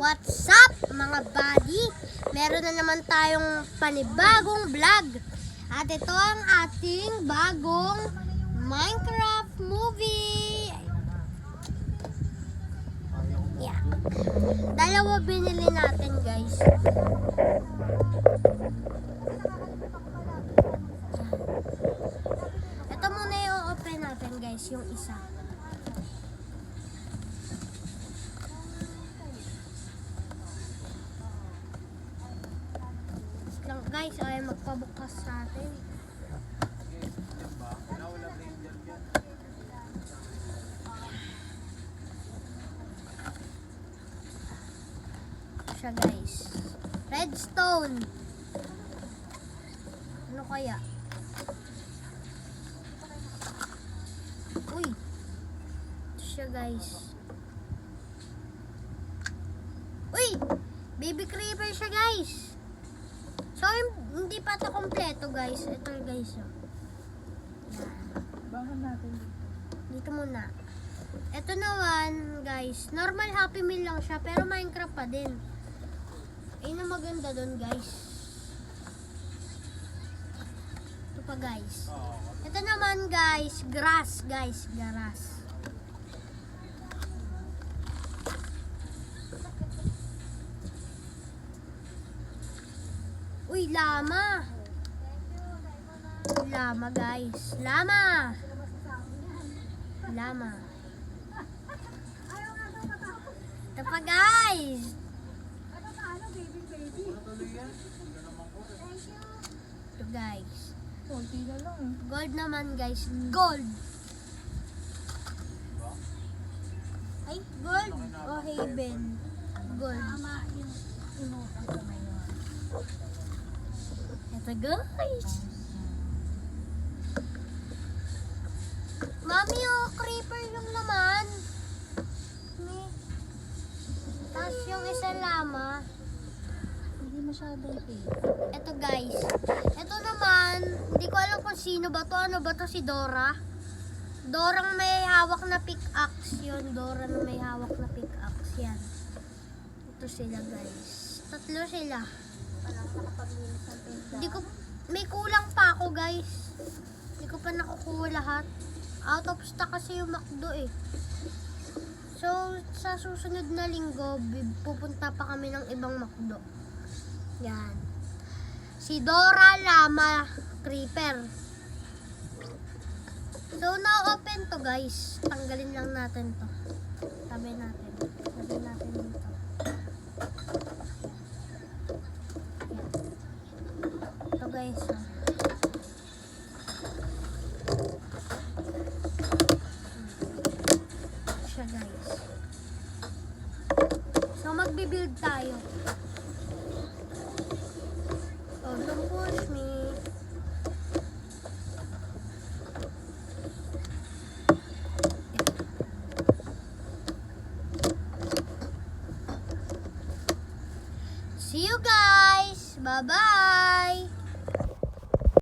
What's up mga buddy? Meron na naman tayong panibagong vlog. At ito ang ating bagong Minecraft movie. Yeah. Dalawa binili natin guys. Ito muna yung open natin guys, yung isa. Lang guys, ay magpabukas sa atin. Siya guys. Redstone. Ano kaya? Uy. Siya guys. Uy! Baby creeper siya guys. So, hindi pa ito kompleto guys. Ito guys. Bahan natin dito. Dito muna. Ito naman guys. Normal Happy Meal lang siya. Pero Minecraft pa din. Ayun ang maganda doon guys. Ito pa guys. Ito naman guys. Grass guys. Grass. Uy, lama. Lama, guys. Lama. Lama. Ito pa, guys. Ito, guys. Konti na lang. Gold naman, guys. Gold. Ay, gold. Oh, Haven. Gold. Ito guys. Mami, oh, creeper yung naman. Tapos yung isa lama. Hindi masyadong pay. Ito guys. Ito naman, hindi ko alam kung sino ba to. Ano ba to, si Dora? Dorang may hawak na pickaxe yun. Dora na may hawak na pickaxe yan. Ito sila guys. Tatlo sila. Hindi ko, may kulang pa ako guys. Hindi ko pa nakukuha lahat. Out of stock kasi yung McDo eh. So, sa susunod na linggo, pupunta pa kami ng ibang McDo. Yan. Si Dora, Lama, Creeper. So, na-open to guys. Tanggalin lang natin to. Tabi natin. Tabi natin dito. Ito guys. Siya guys. So, magbibuild tayo. Oh, don't push me. See you guys. Bye-bye.